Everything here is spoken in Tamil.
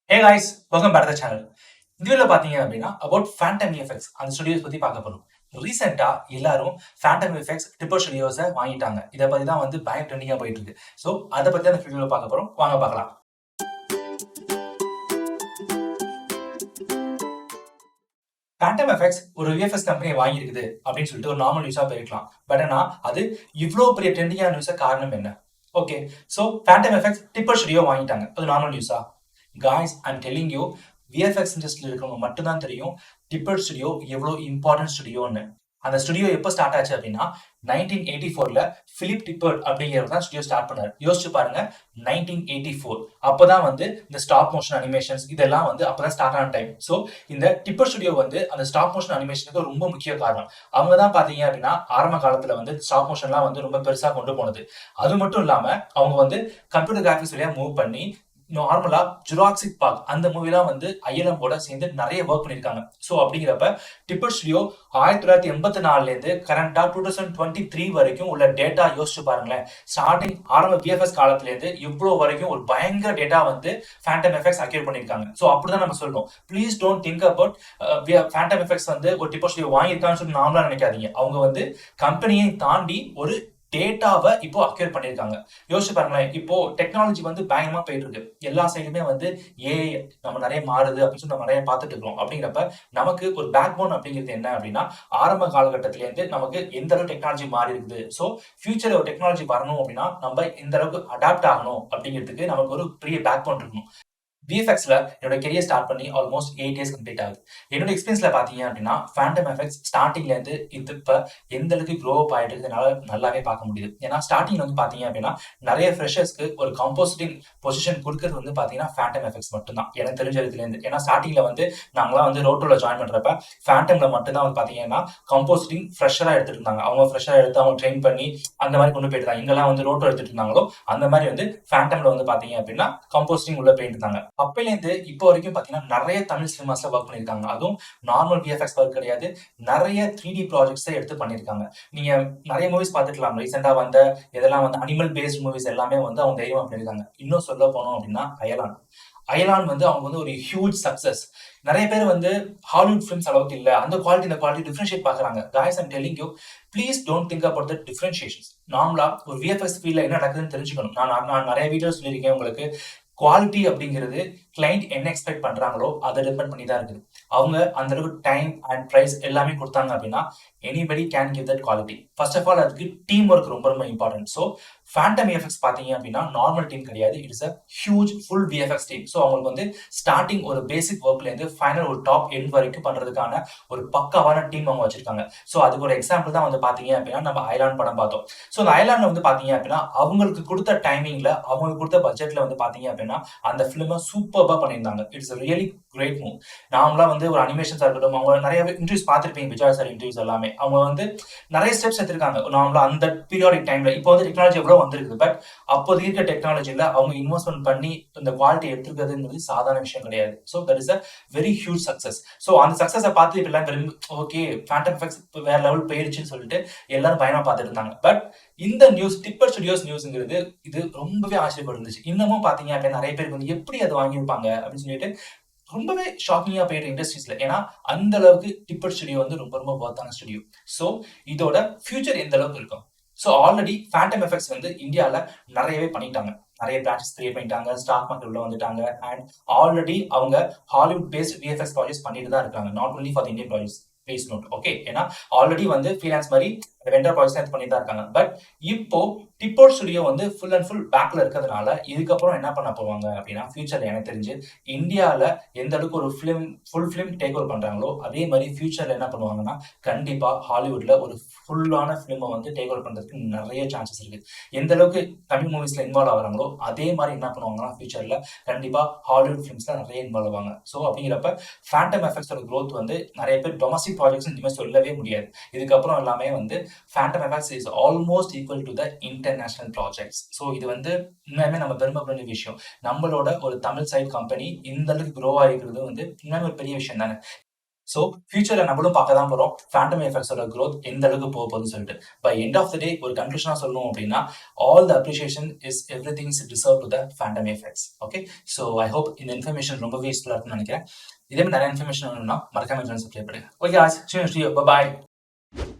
Hey guys, welcome back to the channel. இந்த வீடியோல பாத்தீங்க அப்படின்னா அபவுட் ஃபேண்டம் எஃபெக்ட்ஸ் அந்த ஸ்டுடியோஸ் பத்தி பார்க்க போறோம். ரீசெண்டா எல்லாரும் ஃபேண்டம் எஃபெக்ட்ஸ் ட்ரிபிள் ஸ்டுடியோஸை வாங்கிட்டாங்க. இதை பத்தி தான் வந்து பயங்கர ட்ரெண்டிங்கா போயிட்டு இருக்கு. ஸோ அதை பத்தி அந்த வீடியோல பார்க்க போறோம். வாங்க பார்க்கலாம். ஃபேண்டம் எஃபெக்ட்ஸ் ஒரு விஎஃப்எக்ஸ் கம்பெனி வாங்கியிருக்குது அப்படின்னு சொல்லிட்டு ஒரு நார்மல் நியூஸா போயிருக்கலாம். பட் ஆனா அது இவ்வளோ பெரிய ட்ரெண்டிங்கான நியூஸா காரணம் என்ன? Okay, so Phantom effects triple studio வாங்கிட்டாங்க. அது நார்மல் நியூஸா? Guys, I'm telling you, VFX இண்டஸ்ட்ரியில் இருக்கிறவங்க மட்டும்தான் தெரியும் டிப்பர் ஸ்டுடியோ எவ்வளோ இம்பார்ட்டன்ட் ஸ்டுடியோன்னு. அந்த ஸ்டுடியோ எப்போ ஸ்டார்ட் ஆச்சு அப்படின்னா 1984ல பிலிப் டிப்பர்ட் அப்படிங்கிறவர் தான் ஸ்டுடியோ ஸ்டார்ட் பண்ணார். யோசிச்சு பாருங்க, 1984 அப்பதான் வந்து இந்த ஸ்டாப் மோஷன் அனிமேஷன்ஸ் இதெல்லாம் வந்து அப்பதான் ஸ்டார்ட் ஆன டைம். ஸோ இந்த டிப்பர் ஸ்டுடியோ வந்து அந்த ஸ்டாப் மோஷன் அனிமேஷனுக்கு ரொம்ப முக்கிய காரணம். அவங்க தான் பாத்தீங்க அப்படின்னா ஆரம்ப காலத்துல வந்து ஸ்டாப் மோஷன்லாம் வந்து ரொம்ப பெருசா கொண்டு போனது. அது மட்டும் இல்லாம அவங்க வந்து கம்ப்யூட்டர் கிராஃபிக்ஸ் வழியா மூவ் பண்ணி நார்மலா ஜுராசிக் பார்க் அந்த மூவிலாம் வந்து ஐஎல்எம் கூட சேர்ந்து நிறைய ஒர்க் பண்ணியிருக்காங்க. ஸோ அப்படிங்கிறப்ப டிப்பர் ஸ்டுடியோ 1984ல இருந்து கரண்டா 2023 வரைக்கும் உள்ள டேட்டா யோசிச்சு பாருங்களேன். ஸ்டார்டிங் ஆரம்ப விஎஃப்எஸ் காலத்துல இருந்து இவ்வளவு வரைக்கும் ஒரு பயங்கர டேட்டா வந்து ஃபேண்டம் எஃபெக்ட்ஸ் அக்யூர் பண்ணியிருக்காங்க. ஸோ அப்படிதான் நம்ம சொல்றோம். Please don't think about Phantom effects வந்து ஒரு டிப்பர் ஸ்டுடியோ வாங்கியிருக்கான்னு சொல்லி நார்மலா நினைக்காதீங்க. அவங்க வந்து கம்பெனியை தாண்டி ஒரு டேட்டாவை இப்போ அக்யூர் பண்ணியிருக்காங்க. யோசிச்சு பாருங்களேன், இப்போ டெக்னாலஜி வந்து பயங்கரமா போயிட்டு இருக்கு. எல்லா சைடுமே வந்து ஏஐ நம்ம நிறைய மாறுது அப்படின்னு சொல்லி நம்ம நிறைய பார்த்துட்டு இருக்கோம். அப்படிங்கிறப்ப நமக்கு ஒரு பேக் போன் அப்படிங்கிறது என்ன அப்படின்னா ஆரம்ப காலகட்டத்திலேருந்து நமக்கு எந்த அளவுக்கு டெக்னாலஜி மாறி இருக்குது. ஸோ ஃபியூச்சர்ல ஒரு டெக்னாலஜி வரணும் அப்படின்னா நம்ம எந்த அளவுக்கு அடாப்ட் ஆகணும் அப்படிங்கிறதுக்கு நமக்கு ஒரு பெரிய பேக் போன் இருக்கணும். விஎஃப்எக்ஸ்ல என்னோட கெரியர் ஸ்டார்ட் பண்ணி ஆல்மோஸ்ட் 8 இயர்ஸ் கம்ப்ளீட் ஆகுது. என்னோட எக்ஸ்பீரியன்ஸ்ல பாத்தீங்க அப்படின்னா ஃபேண்டம் எஃபெக்ட்ஸ் ஸ்டார்டிங்ல இருந்து இது இப்ப எந்த அளவுக்கு க்ரோ அப் ஆயிட்டு இருக்கிறதுனால நல்லாவே பார்க்க முடியுது. ஏன்னா ஸ்டார்டிங் வந்து பாத்தீங்க அப்படின்னா நிறைய ஃப்ரெஷர்ஸ்க்கு ஒரு கம்போசிட்டிங் பொசிஷன் கொடுக்கறது வந்து பாத்தீங்கன்னா ஃபேண்டம் எஃபெக்ட்ஸ் மட்டும் தான் எனக்கு தெரிஞ்ச இடத்துல இருந்து. ஏன்னா ஸ்டார்டிங்ல வந்து நாங்களாம் வந்து ரோட்டோல ஜாயின் பண்றப்ப ஃபேண்டம்ல மட்டும் தான் வந்து பாத்தீங்கன்னா கம்போசிட்டிங் ஃப்ரெஷரா எடுத்துட்டு இருந்தாங்க. அவங்க ஃப்ரெஷரா எடுத்து அவங்க ட்ரெயின் பண்ணி அந்த மாதிரி கொண்டு போயிட்டு தான் எங்கெல்லாம் வந்து ரோட்டோ எடுத்துட்டு இருந்தாங்களோ அந்த மாதிரி வந்து ஃபேண்டம்ல வந்து பாத்தீங்க அப்படின்னா கம்போசிட்டிங் உள்ள போயிட்டு இருந்தாங்க. அப்பையிலேருந்து இப்போ வரைக்கும் பாத்தீங்கன்னா நிறைய தமிழ் சினிமாஸ்ல ஒர்க் பண்ணியிருக்காங்க. அதுவும் நார்மல் விஎஃப்எக்ஸ் ஒர்க் கிடையாது, நிறைய 3D ப்ராஜெக்ட்ஸை எடுத்து பண்ணியிருக்காங்க. நீங்க நிறைய மூவிஸ் பார்த்துக்கலாம். ரீசெண்டா வந்த இதெல்லாம் வந்து அனிமல் பேஸ்ட் மூவிஸ் எல்லாமே வந்து அவங்க தைரியமா பண்ணியிருக்காங்க. இன்னும் சொல்ல போனோம் அப்படின்னா அயலான் வந்து அவங்க வந்து ஒரு ஹியூஜ் சக்சஸ். நிறைய பேர் வந்து ஹாலிவுட் ஃபிலிம்ஸ் அளவுக்கு இல்ல, அந்த குவாலிட்டி இந்த குவாலிட்டி டிஃபரன்ஷியேட் பாக்குறாங்க. Guys, I'm telling you, please don't think about the differentiations. நார்மலா ஒரு விஎஃப்எக்ஸ் ஃபீல்ட்ல என்ன நடக்குதுன்னு தெரிஞ்சுக்கணும். நான் நிறைய வீடியோஸ் சொல்லியிருக்கேன் உங்களுக்கு. குவாலிட்டி அப்படிங்கிறது கிளைண்ட் என்ன எக்ஸ்பெக்ட் பண்றாங்களோ அதை டிபெண்ட் பண்ணி தான் இருக்குது. அவங்க அந்த அளவுக்கு டைம் அண்ட் பிரைஸ் எல்லாமே கொடுத்தாங்க அப்படின்னா anybody can give that quality. First of all அதுக்கு டீம் ஒர்க் ரொம்ப ரொம்ப இம்பார்ட்டன்ட். ஸோ ஃபேண்டம் விஎஃப்எக்ஸ் பாத்தீங்க அப்படின்னா நார்மல் டீம் கிடையாது, it's a huge full VFX team. So அவங்களுக்கு வந்து ஸ்டார்டிங் ஒரு பேசிக் ஒர்க்ல இருந்து ஃபைனல் ஒரு டாப் எண்ட் வரைக்கும் பண்றதுக்கான ஒரு பக்காவான டீம் அவங்க வச்சிருக்காங்க. ஸோ அதுக்கு ஒரு எக்ஸாம்பிள் தான் வந்து பாத்தீங்க அப்படின்னா நம்ம அயலான் படம் பார்த்தோம். ஸோ அந்த அயலான்ல வந்து பாத்தீங்க அப்படின்னா அவங்களுக்கு கொடுத்த டைமிங்ல அவங்களுக்கு கொடுத்த பட்ஜெட்ல வந்து பாத்தீங்க அப்படின்னா அந்த பிலிமை சூப்பர்பா பண்ணியிருந்தாங்க. It's really great move. நாமளாம் வந்து ஒரு அனிமேஷன்ஸா இருக்கட்டும், அவங்க நிறைய இன்டர்வியூஸ் பார்த்துருப்பீங்க, விஜய் சார் இன்டர்வியூஸ் எல்லாமே அவங்க வந்து நிறைய ஸ்டெப்ஸ் எடுத்திருக்காங்க. நார்மலா அந்த பீரியாடிக் டைம்ல இப்போ வந்து டெக்னாலஜி எவ்வளவு வந்திருக்குது, பட் அப்போதைக்கு இருக்க டெக்னாலஜில அவங்க இன்வெஸ்ட்மெண்ட் பண்ணி இந்த குவாலிட்டி எடுத்துக்கிறதுங்கிறது சாதாரண விஷயம் கிடையாது. So that is a very huge success. So அந்த சக்சஸை பார்த்து இப்போ எல்லாம் விரும்பி ஓகே ஃபேண்டம் எஃபெக்ட்ஸ் வேற லெவல் போயிடுச்சுன்னு சொல்லிட்டு எல்லாரும் பயணமா பார்த்துட்டு இருந்தாங்க. பட் இந்த நியூஸ் டிப்பர் ஸ்டுடியோஸ் நியூஸ்ங்கிறது இது ரொம்பவே ஆச்சரியப்பட்டுருந்துச்சு. இன்னமும் பாத்தீங்க அப்படின்னா நிறைய பேருக்கு வந்து எப்படி அதை வாங்கியிருப்பாங்க அப்படின்னு சொல்லிட்டு ரொம்பவே ஷாக்கிங்கா போயிட்டு இண்டஸ்ட்ரீஸ்ல. ஏன்னா அந்த அளவுக்கு டிப்பர் ஸ்டுடியோ வந்து ரொம்ப ரொம்ப வர்த்தான ஸ்டுடியோ. ஸோ இதோட ஃபியூச்சர் எந்த அளவுக்கு இருக்கும்? ஸோ ஆல்ரெடி ஃபேண்டம் எஃபெக்ட்ஸ் வந்து இந்தியாவில் நிறையவே பண்ணிட்டாங்க. நிறைய பிரான்ச்சஸ் கிரியேட் பண்ணிட்டாங்க, ஸ்டாக் மார்க்கெட் உள்ள வந்துட்டாங்க. அண்ட் ஆல்ரெடி அவங்க ஹாலிவுட் பேஸ்ட் விஎஃப்எக்ஸ் ப்ராஜெக்ட்ஸ் பண்ணிட்டு தான் இருக்காங்க, not only for Indian projects. Please note. Okay, ஏன்னா ஆல்ரெடி வந்து ஃப்ரீலான்ஸ் மாதிரி வெண்டர் ப்ராஜெக்ட்ஸ் பண்ணி தான் இருக்காங்க. பட் இப்போ டிப்பர் ஸ்டுடியோ வந்து ஃபுல் அண்ட் ஃபுல் பேக்ல இருக்கிறதுனால இதுக்கப்புறம் என்ன பண்ண போவாங்க அப்படின்னா ஃபியூச்சர்ல எனக்கு தெரிஞ்சு இந்தியாவில் எந்த அளவுக்கு ஒரு ஃபுல் ஃபிலிம் டேக் ஓவர் பண்றாங்களோ அதே மாதிரி ஃபியூச்சர்ல என்ன பண்ணுவாங்கன்னா கண்டிப்பா ஹாலிவுட்ல ஒரு ஃபுல்லான ஃபிலிமை வந்து டேக் ஓவர் பண்றதுக்கு நிறைய சான்சஸ் இருக்கு. எந்த அளவுக்கு தமிழ் மூவிஸ்ல இன்வால்வ் ஆகிறாங்களோ அதே மாதிரி என்ன பண்ணுவாங்கன்னா ஃபியூச்சர்ல கண்டிப்பா ஹாலிவுட் ஃபிலிம்ஸ்ல நிறைய இன்வால்வ் ஆவாங்க. ஸோ அப்படிங்கிறப்ப ஃபேண்டம் எஃபெக்ட்ஸோட க்ரோத் வந்து நிறைய பேர் டொமஸ்டிக் ப்ராஜெக்ட்ஸ் இனிமே சொல்லவே முடியாது. இதுக்கப்புறம் எல்லாமே வந்து Phantom effects is almost equal to the international projects. So இது வந்து உண்மையுமே நம்ம பெருமைப்பட விஷயம். நம்மளோட ஒரு தமிழ் சைட் கம்பெனி இந்த அளவுக்கு க்ரோ ஆகிருக்கிறது வந்து உண்மையுமே ஒரு பெரிய விஷயம் தானே. ஸோ ஃபியூச்சர்ல நம்மளும் பார்க்க தான் போறோம் ஃபேண்டம் எஃபெக்ட்ஸோட growth எந்த அளவுக்கு போக போகுதுன்னு சொல்லிட்டு. பை எண்ட் ஆஃப் த டே ஒரு கன்க்ளூஷனா சொல்லணும் அப்படின்னா, all the appreciation is everything is deserve to the Phantom effects. Okay, so I hope இந்த இன்ஃபர்மேஷன் ரொம்பவே யூஸ்ஃபுல்லாக இருக்கும்னு நினைக்கிறேன். இதே மாதிரி நிறைய இன்ஃபர்மேஷன் வேணும்னா மறக்காம சேனல் சப்ஸ்கிரைப் பண்ணுங்க. Okay, see you. Bye bye.